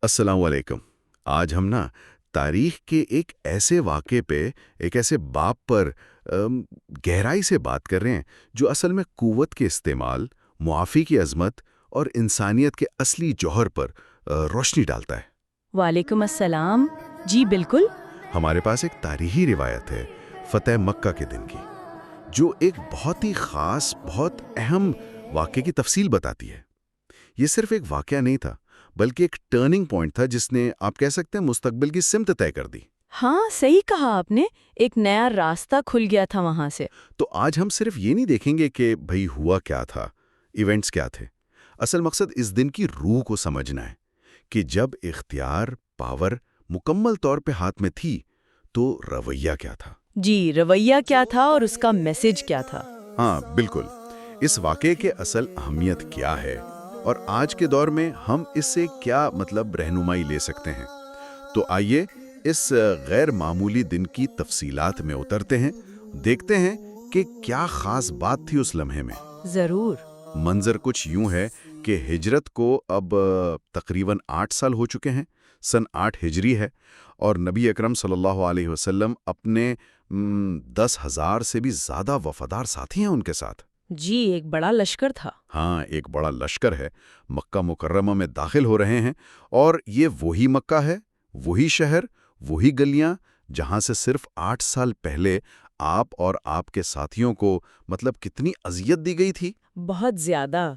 السلام علیکم۔ آج ہم تاریخ کے ایک ایسے واقعے پہ، ایک ایسے باب پر گہرائی سے بات کر رہے ہیں جو اصل میں قوت کے استعمال، معافی کی عظمت اور انسانیت کے اصلی جوہر پر روشنی ڈالتا ہے۔ وعلیکم السلام۔ جی بالکل۔ ہمارے پاس ایک تاریخی روایت ہے فتح مکہ کے دن کی، جو ایک بہت ہی خاص، بہت اہم واقعے کی تفصیل بتاتی ہے۔ یہ صرف ایک واقعہ نہیں تھا، بلکہ ایک ٹرننگ پوائنٹ تھا جس نے، آپ کہہ سکتے ہیں، مستقبل کی سمت طے کر دی۔ ہاں صحیح کہا آپ نے، ایک نیا راستہ کھل گیا تھا وہاں سے۔ تو آج ہم صرف یہ نہیں دیکھیں گے کہ بھئی ہوا کیا تھا، ایونٹس کیا تھے۔ اصل مقصد اس دن کی روح کو سمجھنا ہے کہ جب اختیار، پاور مکمل طور پہ ہاتھ میں تھی تو رویہ کیا تھا۔ جی، رویہ کیا تھا اور اس کا میسج کیا تھا۔ ہاں بالکل، اس واقعے کے اصل اہمیت کیا ہے اور آج کے دور میں ہم اس سے کیا رہنمائی لے سکتے ہیں۔ تو آئیے اس غیر معمولی دن کی تفصیلات میں اترتے ہیں، دیکھتے ہیں کہ کیا خاص بات تھی اس لمحے میں۔ ضرور۔ منظر کچھ یوں ہے کہ ہجرت کو اب تقریباً 8 سال ہو چکے ہیں، سن 8 ہجری ہے، اور نبی اکرم صلی اللہ علیہ وسلم اپنے 10,000 سے بھی زیادہ وفادار ساتھی ہیں ان کے ساتھ۔ جی، ایک بڑا لشکر تھا۔ ہاں، ایک بڑا لشکر ہے، مکہ مکرمہ میں داخل ہو رہے ہیں، اور یہ وہی مکہ ہے، وہی شہر، وہی گلیاں جہاں سے صرف 8 سال پہلے آپ اور آپ کے ساتھیوں کو کتنی اذیت دی گئی تھی۔ بہت زیادہ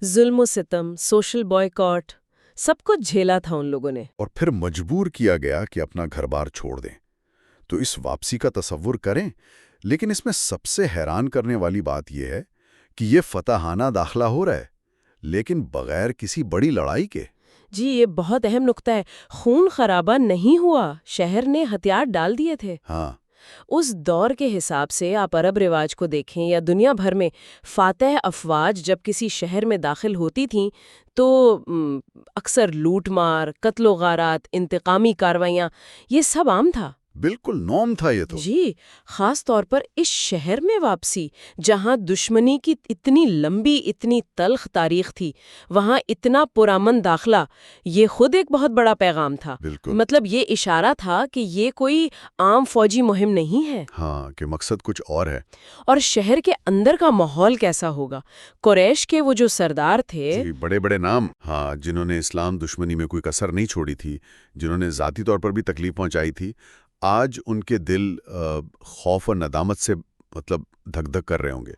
ظلم و ستم، سوشل بائیکاٹ، سب کچھ جھیلا تھا ان لوگوں نے۔ اور پھر مجبور کیا گیا کہ اپنا گھر بار چھوڑ دیں۔ تو اس واپسی کا تصور کریں، لیکن اس میں سب سے حیران کرنے والی بات یہ ہے کہ یہ فتحانہ داخلہ ہو رہا ہے، لیکن بغیر کسی بڑی لڑائی کے۔ جی، یہ بہت اہم نقطہ ہے۔ خون خرابہ نہیں ہوا، شہر نے ہتھیار ڈال دیے تھے۔ ہاں، اس دور کے حساب سے آپ عرب رواج کو دیکھیں یا دنیا بھر میں، فاتح افواج جب کسی شہر میں داخل ہوتی تھیں تو اکثر لوٹ مار، قتل و غارات، انتقامی کاروائیاں، یہ سب عام تھا۔ بالکل نام تھا یہ تو۔ جی، خاص طور پر اس شہر میں واپسی جہاں دشمنی کی اتنی لمبی، اتنی تلخ تاریخ تھی، وہاں اتنا پرامن داخلہ، یہ خود ایک بہت بڑا پیغام تھا۔ بالکل، یہ اشارہ تھا کہ یہ کوئی عام فوجی مہم نہیں ہے۔ ہاں، کہ مقصد کچھ اور ہے۔ اور شہر کے اندر کا ماحول کیسا ہوگا؟ قریش کے وہ جو سردار تھے، جی، بڑے بڑے نام، ہاں، جنہوں نے اسلام دشمنی میں کوئی کسر نہیں چھوڑی تھی، جنہوں نے ذاتی طور پر بھی تکلیف پہنچائی تھی، آج ان کے دل خوف اور ندامت سے دھک دھک کر رہے ہوں گے۔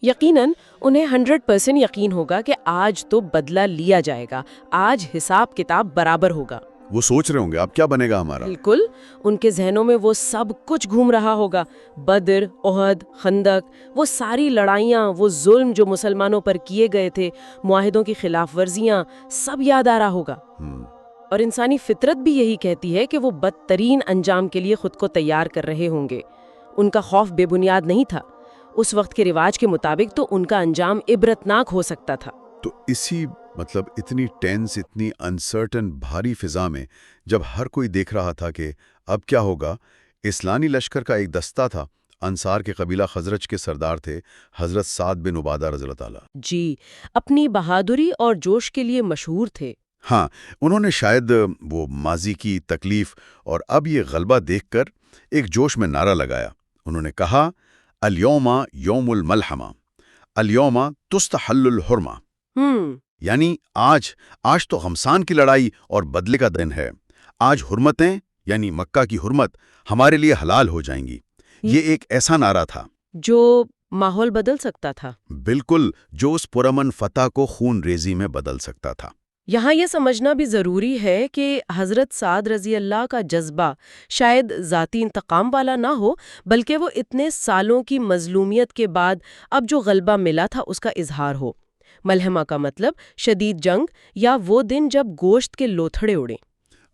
یقیناً انہیں 100% یقین ہوگا کہ آج تو بدلہ لیا جائے گا، آج حساب کتاب برابر ہوگا۔ وہ سوچ رہے ہوں گے اب کیا بنے گا ہمارا۔ بالکل، ان کے ذہنوں میں وہ سب کچھ گھوم رہا ہوگا، بدر، احد، خندق، وہ ساری لڑائیاں، وہ ظلم جو مسلمانوں پر کیے گئے تھے، معاہدوں کی خلاف ورزیاں، سب یاد آ رہا ہوگا۔ اور انسانی فطرت بھی یہی کہتی ہے کہ وہ بدترین انجام کے لیے خود کو تیار کر رہے ہوں گے۔ ان کا خوف بے بنیاد نہیں تھا، اس وقت کے رواج کے مطابق تو ان کا انجام عبرتناک ہو سکتا تھا۔ تو اسی اتنی ٹینس، اتنی انسرٹن بھاری فضا میں جب ہر کوئی دیکھ رہا تھا کہ اب کیا ہوگا، اسلامی لشکر کا ایک دستہ تھا، انصار کے قبیلہ خزرج کے سردار تھے حضرت سعد بن عبادہ رضی اللہ تعالیٰ۔ جی، اپنی بہادری اور جوش کے لیے مشہور تھے۔ ہاں، انہوں نے شاید وہ ماضی کی تکلیف اور اب یہ غلبہ دیکھ کر ایک جوش میں نعرہ لگایا۔ انہوں نے کہا، الیوم یوم الملحمہ، الیوم تستحل الحرمہ، یعنی آج تو غمسان کی لڑائی اور بدلے کا دن ہے۔ آج حرمتیں، یعنی مکہ کی حرمت، ہمارے لیے حلال ہو جائیں گی۔ یہ ایک ایسا نعرہ تھا جو ماحول بدل سکتا تھا۔ بالکل، جو اس پرامن فتح کو خون ریزی میں بدل سکتا تھا۔ یہاں یہ سمجھنا بھی ضروری ہے کہ حضرت سعد رضی اللہ کا جذبہ شاید ذاتی انتقام والا نہ ہو، بلکہ وہ اتنے سالوں کی مظلومیت کے بعد اب جو غلبہ ملا تھا اس کا اظہار ہو۔ ملحمہ کا مطلب شدید جنگ، یا وہ دن جب گوشت کے لوتھڑے اڑے۔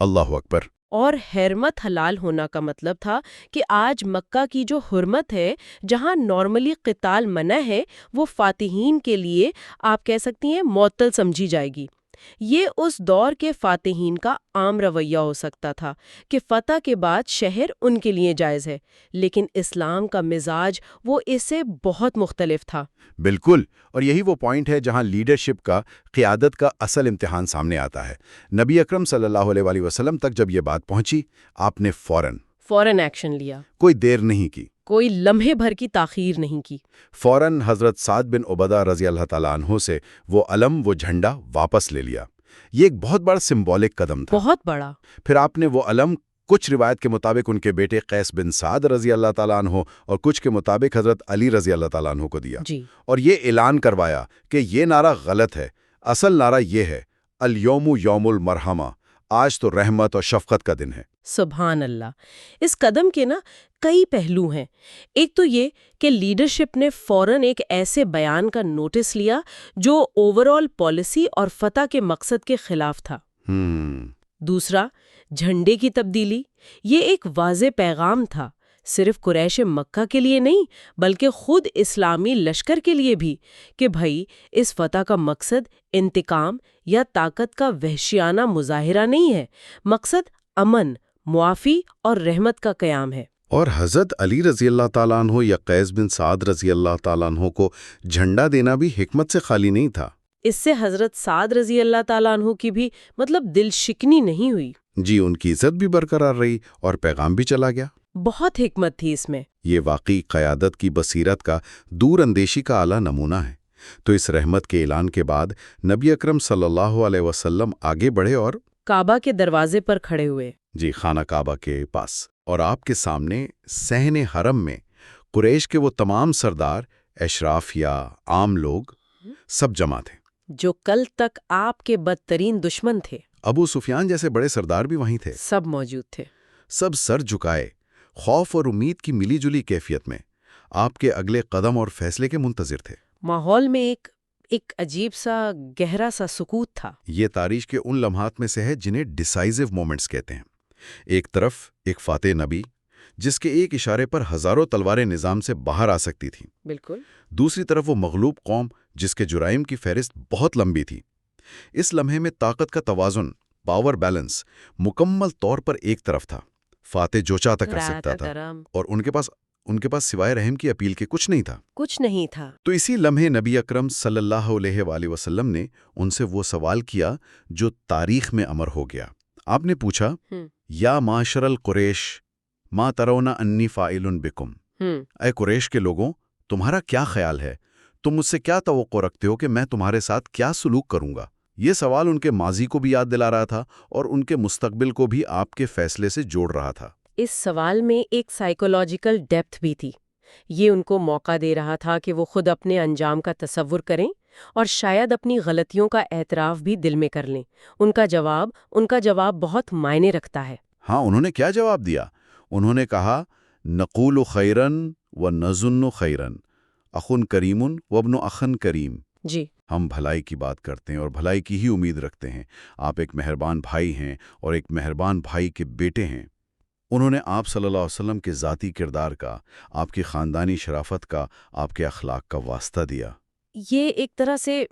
اللہ اکبر۔ اور حرمت حلال ہونا کا مطلب تھا کہ آج مکہ کی جو حرمت ہے، جہاں نارملی قتال منع ہے، وہ فاتحین کے لیے آپ کہہ سکتی ہیں معطل سمجھی جائے گی۔ یہ اس دور کے فاتحین کا عام رویہ ہو سکتا تھا کہ فتح کے بعد شہر ان کے لیے جائز ہے، لیکن اسلام کا مزاج وہ اس سے بہت مختلف تھا۔ بالکل، اور یہی وہ پوائنٹ ہے جہاں لیڈرشپ کا، قیادت کا اصل امتحان سامنے آتا ہے۔ نبی اکرم صلی اللہ علیہ وآلہ وسلم تک جب یہ بات پہنچی، آپ نے فوراً ایکشن لیا، کوئی دیر نہیں کی، کوئی لمحے بھر کی تاخیر نہیں کی۔ فوراً حضرت سعد بن عبادہ رضی اللہ تعالیٰ عنہ سے وہ علم، وہ جھنڈا واپس لے لیا۔ یہ ایک بہت بڑا سمبولک قدم تھا، بہت بڑا۔ پھر آپ نے وہ علم کچھ روایت کے مطابق ان کے بیٹے قیس بن سعد رضی اللہ تعالیٰ عنہ اور کچھ کے مطابق حضرت علی رضی اللہ تعالیٰ عنہ کو دیا، اور یہ اعلان کروایا کہ یہ نعرہ غلط ہے، اصل نعرہ یہ ہے، الیوم یوم المرحمہ، آج تو رحمت اور شفقت کا دن ہے۔ سبحان اللہ۔ اس قدم کے کئی پہلو ہیں۔ ایک تو یہ کہ لیڈرشپ نے فوراً ایک ایسے بیان کا نوٹس لیا جو اوورآل پالیسی اور فتح کے مقصد کے خلاف تھا۔ دوسرا، جھنڈے کی تبدیلی۔ یہ ایک واضح پیغام تھا، صرف قریش مکہ کے لیے نہیں بلکہ خود اسلامی لشکر کے لیے بھی، کہ بھائی اس فتح کا مقصد انتقام یا طاقت کا وحشیانہ مظاہرہ نہیں ہے، مقصد امن، معافی اور رحمت کا قیام ہے۔ اور حضرت علی رضی اللہ تعالیٰ عنہ یا قیس بن سعد رضی اللہ تعالیٰ عنہ کو جھنڈا دینا بھی حکمت سے خالی نہیں تھا۔ اس سے حضرت سعد رضی اللہ تعالیٰ عنہ کی بھی دل شکنی نہیں ہوئی۔ جی، ان کی عزت بھی برقرار رہی اور پیغام بھی چلا گیا۔ بہت حکمت تھی اس میں۔ یہ واقعی قیادت کی بصیرت کا، دور اندیشی کا اعلیٰ نمونہ ہے۔ تو اس رحمت کے اعلان کے بعد نبی اکرم صلی اللہ علیہ وسلم آگے بڑھے اور کعبہ کے دروازے پر کھڑے ہوئے۔ جی، خانہ کعبہ کے پاس، اور آپ کے سامنے صحن حرم میں قریش کے وہ تمام سردار، اشراف یا عام لوگ سب جمع تھے، جو کل تک آپ کے بدترین دشمن تھے۔ ابو سفیان جیسے بڑے سردار بھی وہیں تھے۔ سب موجود تھے۔ سب سر جھکائے، خوف اور امید کی ملی جلی کیفیت میں آپ کے اگلے قدم اور فیصلے کے منتظر تھے۔ ماحول میں ایک عجیب سا گہرا سا سکوت تھا۔ یہ تاریخ کے ان لمحات میں سے ہے جنہیں ڈیسائزو مومنٹس کہتے ہیں۔ ایک طرف ایک فاتح نبی جس کے ایک اشارے پر ہزاروں تلواریں نظام سے باہر آ سکتی تھیں، بالکل۔ دوسری طرف وہ مغلوب قوم جس کے جرائم کی فہرست بہت لمبی تھی۔ اس لمحے میں طاقت کا توازن، پاور بیلنس مکمل طور پر ایک طرف تھا۔ فاتح جو چاہتا کر سکتا تھا، اور ان کے پاس سوائے رحم کی اپیل کے کچھ نہیں تھا۔ تو اسی لمحے نبی اکرم صلی اللہ علیہ وآلہ وسلم نے ان سے وہ سوال کیا جو تاریخ میں امر ہو گیا۔ آپ نے پوچھا، یا معاشر القریش ما ترون انی فاعل بکم، اے قریش کے لوگوں، تمہارا کیا خیال ہے؟ تم مجھ سے کیا توقع رکھتے ہو کہ میں تمہارے ساتھ کیا سلوک کروں گا؟ یہ سوال ان کے ماضی کو بھی یاد دلا رہا تھا اور ان کے مستقبل کو بھی آپ کے فیصلے سے جوڑ رہا تھا۔ اس سوال میں ایک سائیکولوجیکل ڈیپتھ بھی تھی۔ یہ ان کو موقع دے رہا تھا کہ وہ خود اپنے انجام کا تصور کریں اور شاید اپنی غلطیوں کا اعتراف بھی دل میں کر لیں۔ ان کا جواب بہت معنی رکھتا ہے۔ ہاں، انہوں نے کیا جواب دیا؟ انہوں نے کہا، نقول خیرن و نظن خیرن، اخن کریم و ابن اخن کریم۔ جی، ہم بھلائی کی بات کرتے ہیں اور بھلائی کی ہی امید رکھتے ہیں۔ آپ ایک مہربان بھائی ہیں اور ایک مہربان بھائی کے بیٹے ہیں۔ انہوں نے آپ صلی اللہ علیہ وسلم کے ذاتی کردار کا، آپ کی خاندانی شرافت کا، آپ کے اخلاق کا واسطہ دیا۔ یہ ایک طرح سے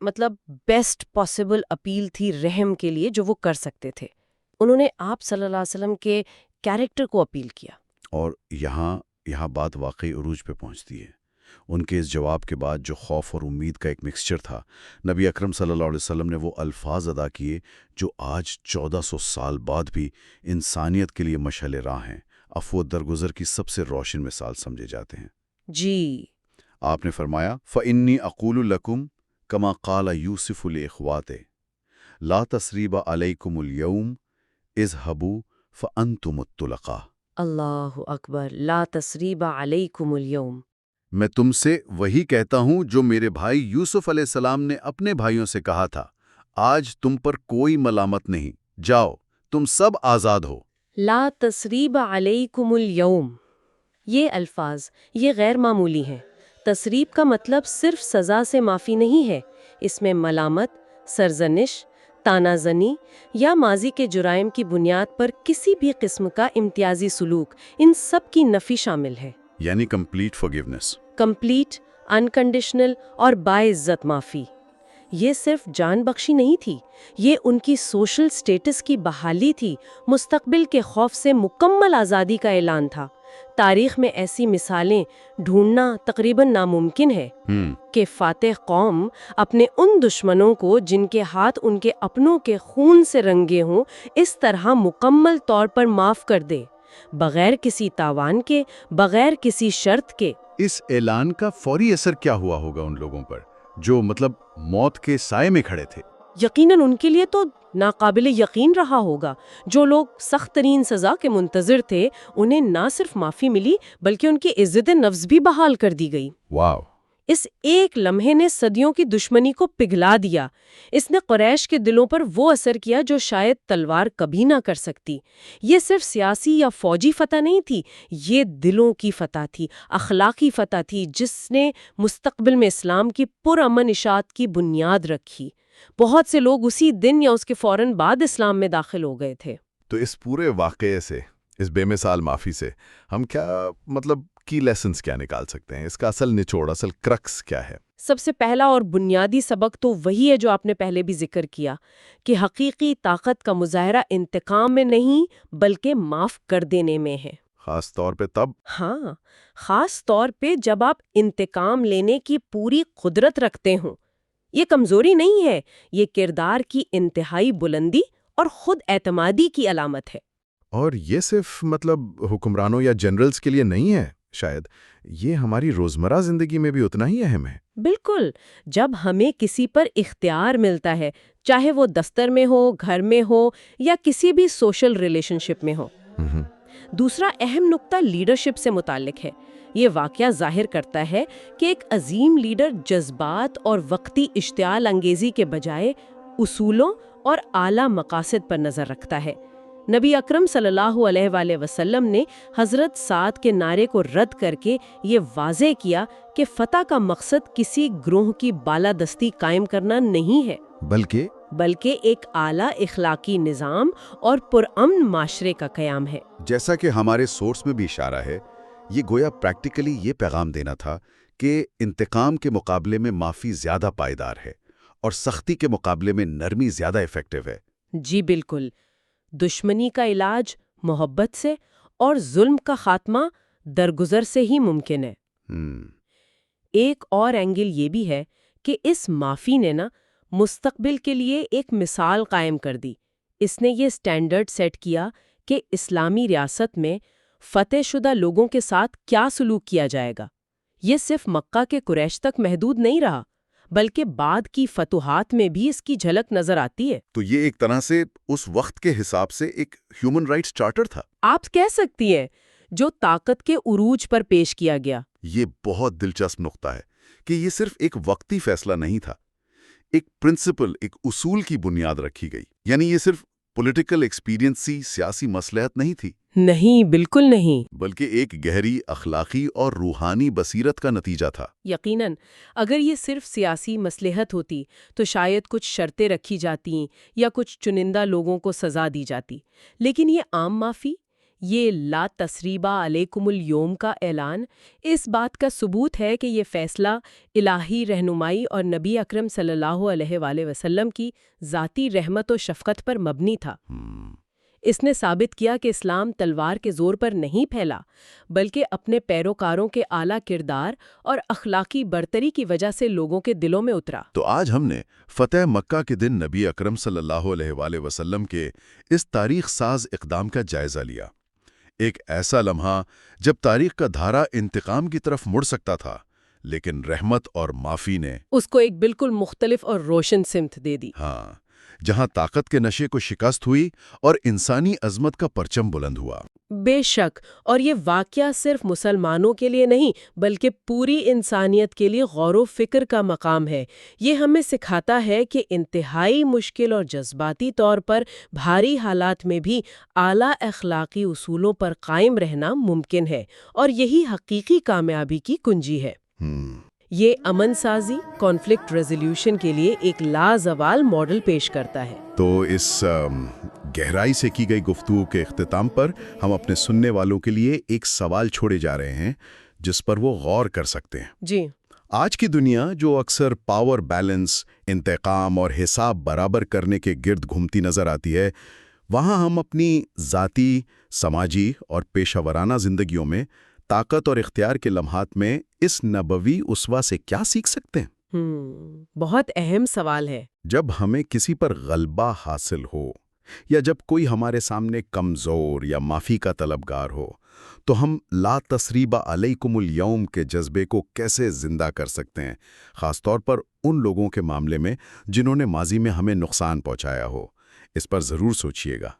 بیسٹ پاسبل اپیل تھی رحم کے لیے جو وہ کر سکتے تھے۔ انہوں نے آپ صلی اللہ علیہ وسلم کے کیریکٹر کو اپیل کیا۔ اور یہاں بات واقعی عروج پہ پہنچتی ہے۔ ان کے اس جواب کے بعد جو خوف اور امید کا ایک مکسچر تھا، نبی اکرم صلی اللہ علیہ وسلم نے وہ الفاظ ادا کیے جو آج 1400 سال بعد بھی انسانیت کے لیے مشعل راہ ہیں، عفو و درگزر کی سب سے روشن مثال سمجھے جاتے ہیں۔ جی، آپ نے فرمایا، فَإِنِّي أَقُولُ لَكُمْ كَمَا قَالَ يُوسُفُ لِإِخْوَاتِهِ لَا تَثْرِيبَ عَلَيْكُمُ الْيَوْمَ اذْهَبُوا فَأَنْتُمُ الطُّلَقَاءُ۔ اللہ اکبر، لا تثریب علیکم اليوم۔ میں تم سے وہی کہتا ہوں جو میرے بھائی یوسف علیہ السلام نے اپنے بھائیوں سے کہا تھا، آج تم پر کوئی ملامت نہیں، جاؤ، تم سب آزاد ہو۔ لا تثریب علیکم اليوم، یہ الفاظ یہ غیر معمولی ہیں۔ تثریب کا مطلب صرف سزا سے معافی نہیں ہے، اس میں ملامت، سرزنش، تانا زنی یا ماضی کے جرائم کی بنیاد پر کسی بھی قسم کا امتیازی سلوک، ان سب کی نفی شامل ہے۔ یعنی کمپلیٹ فارگیونیس، کمپلیٹ، انکنڈیشنل اور باعزت معافی۔ یہ صرف جان بخشی نہیں تھی، یہ ان کی سوشل سٹیٹس کی بحالی تھی، مستقبل کے خوف سے مکمل آزادی کا اعلان تھا۔ تاریخ میں ایسی مثالیں ڈھونڈنا تقریباً ناممکن ہے کہ فاتح قوم اپنے ان دشمنوں کو جن کے ہاتھ ان کے اپنوں کے خون سے رنگے ہوں اس طرح مکمل طور پر معاف کر دے، بغیر کسی تاوان کے، بغیر کسی شرط کے۔ اس اعلان کا فوری اثر کیا ہوا ہوگا ان لوگوں پر جو موت کے سائے میں کھڑے تھے؟ یقیناً ان کے لیے تو ناقابل یقین رہا ہوگا۔ جو لوگ سخت ترین سزا کے منتظر تھے انہیں نہ صرف معافی ملی بلکہ ان کی عزت نفس بھی بحال کر دی گئی۔ واو! اس ایک لمحے نے صدیوں کی دشمنی کو پگھلا دیا۔ اس نے قریش کے دلوں پر وہ اثر کیا جو شاید تلوار کبھی نہ کر سکتی۔ یہ صرف سیاسی یا فوجی فتح نہیں تھی، یہ دلوں کی فتح تھی، اخلاقی فتح تھی جس نے مستقبل میں اسلام کی پرامن اشاعت کی بنیاد رکھی۔ بہت سے لوگ اسی دن یا اس کے فوراً بعد اسلام میں داخل ہو گئے تھے۔ تو اس پورے واقعے سے، اس بے مثال معافی سے ہم کیا کی لیسنز کیا نکال سکتے ہیں؟ اس کا اصل نچوڑ، اصل کرکس کیا ہے؟ سب سے پہلا اور بنیادی سبق تو وہی ہے جو آپ نے پہلے بھی ذکر کیا کہ حقیقی طاقت کا مظاہرہ انتقام میں نہیں بلکہ معاف کر دینے میں ہے۔ خاص طور پہ تب؟ ہاں، خاص طور پہ جب آپ انتقام لینے کی پوری قدرت رکھتے ہوں۔ یہ کمزوری نہیں ہے، یہ کردار کی انتہائی بلندی اور خود اعتمادی کی علامت ہے۔ اور یہ صرف حکمرانوں یا جنرلز کے لیے نہیں ہے، شاید یہ ہماری روزمرہ زندگی میں بھی اتنا ہی اہم ہے۔ بالکل، جب ہمیں کسی پر اختیار ملتا ہے، چاہے وہ دفتر میں ہو، گھر میں ہو یا کسی بھی سوشل ریلیشن شپ میں ہو۔ دوسرا اہم نقطہ لیڈرشپ سے متعلق ہے۔ یہ واقعہ ظاہر کرتا ہے کہ ایک عظیم لیڈر جذبات اور وقتی اشتعال انگیزی کے بجائے اصولوں اور اعلیٰ مقاصد پر نظر رکھتا ہے۔ نبی اکرم صلی اللہ علیہ وآلہ وسلم نے حضرت سعد کے نعرے کو رد کر کے یہ واضح کیا کہ فتح کا مقصد کسی گروہ کی بالادستی قائم کرنا نہیں ہے، بلکہ ایک اعلیٰ اخلاقی نظام اور پرامن معاشرے کا قیام ہے۔ جیسا کہ ہمارے سورس میں بھی اشارہ ہے، یہ گویا پریکٹیکلی یہ پیغام دینا تھا کہ انتقام کے مقابلے میں معافی زیادہ پائیدار ہے اور سختی کے مقابلے میں نرمی زیادہ ایفیکٹو ہے۔ جی بالکل، دشمنی کا علاج محبت سے اور ظلم کا خاتمہ درگزر سے ہی ممکن ہے۔ ایک اور اینگل یہ بھی ہے کہ اس معافی نے مستقبل کے لیے ایک مثال قائم کر دی۔ اس نے یہ سٹینڈرڈ سیٹ کیا کہ اسلامی ریاست میں فتح شدہ لوگوں کے ساتھ کیا سلوک کیا جائے گا۔ یہ صرف مکہ کے قریش تک محدود نہیں رہا، بلکہ بعد کی فتوحات میں بھی اس کی جھلک نظر آتی ہے۔ تو یہ ایک طرح سے اس وقت کے حساب سے ایک ہیومن رائٹس چارٹر تھا، آپ کہہ سکتی ہیں، جو طاقت کے عروج پر پیش کیا گیا۔ یہ بہت دلچسپ نقطہ ہے کہ یہ صرف ایک وقتی فیصلہ نہیں تھا، ایک پرنسپل، ایک اصول کی بنیاد رکھی گئی۔ یعنی یہ صرف پولیٹیکل ایکسپیرینسی، سیاسی مصلحت نہیں تھی، نہیں، بالکل نہیں، بلکہ ایک گہری اخلاقی اور روحانی بصیرت کا نتیجہ تھا۔ یقیناً اگر یہ صرف سیاسی مصلحت ہوتی تو شاید کچھ شرطیں رکھی جاتیں یا کچھ چنندہ لوگوں کو سزا دی جاتی، لیکن یہ عام معافی، یہ لا تثریبا علیکم اليوم کا اعلان اس بات کا ثبوت ہے کہ یہ فیصلہ الہی رہنمائی اور نبی اکرم صلی اللہ علیہ وآلہ وسلم کی ذاتی رحمت و شفقت پر مبنی تھا۔ اس نے ثابت کیا کہ اسلام تلوار کے زور پر نہیں پھیلا، بلکہ اپنے پیروکاروں کے اعلیٰ کردار اور اخلاقی برتری کی وجہ سے لوگوں کے دلوں میں اترا۔ تو آج ہم نے فتح مکہ کے دن نبی اکرم صلی اللہ علیہ وآلہ وسلم کے اس تاریخ ساز اقدام کا جائزہ لیا۔ ایک ایسا لمحہ جب تاریخ کا دھارا انتقام کی طرف مڑ سکتا تھا، لیکن رحمت اور معافی نے اس کو ایک بالکل مختلف اور روشن سمت دے دی۔ ہاں، جہاں طاقت کے نشے کو شکست ہوئی اور انسانی عظمت کا پرچم بلند ہوا۔ بے شک، اور یہ واقعہ صرف مسلمانوں کے لیے نہیں بلکہ پوری انسانیت کے لیے غور و فکر کا مقام ہے۔ یہ ہمیں سکھاتا ہے کہ انتہائی مشکل اور جذباتی طور پر بھاری حالات میں بھی اعلیٰ اخلاقی اصولوں پر قائم رہنا ممکن ہے، اور یہی حقیقی کامیابی کی کنجی ہے۔ یہ امن سازی، کانفلکٹ ریزولوشن کے لیے ایک لازوال ماڈل پیش کرتا ہے۔ تو اس گہرائی سے کی گئی گفتگو کے اختتام پر ہم اپنے سننے والوں کے لیے ایک سوال چھوڑے جا رہے ہیں جس پر وہ غور کر سکتے ہیں۔ جی، آج کی دنیا جو اکثر پاور بیلنس، انتقام اور حساب برابر کرنے کے گرد گھومتی نظر آتی ہے، وہاں ہم اپنی ذاتی، سماجی اور پیشہ ورانہ زندگیوں میں طاقت اور اختیار کے لمحات میں اس نبوی اسوہ سے کیا سیکھ سکتے ہیں؟ بہت اہم سوال ہے۔ جب ہمیں کسی پر غلبہ حاصل ہو یا جب کوئی ہمارے سامنے کمزور یا معافی کا طلبگار ہو تو ہم لا تثریب علیکم اليوم کے جذبے کو کیسے زندہ کر سکتے ہیں، خاص طور پر ان لوگوں کے معاملے میں جنہوں نے ماضی میں ہمیں نقصان پہنچایا ہو؟ اس پر ضرور سوچئے گا۔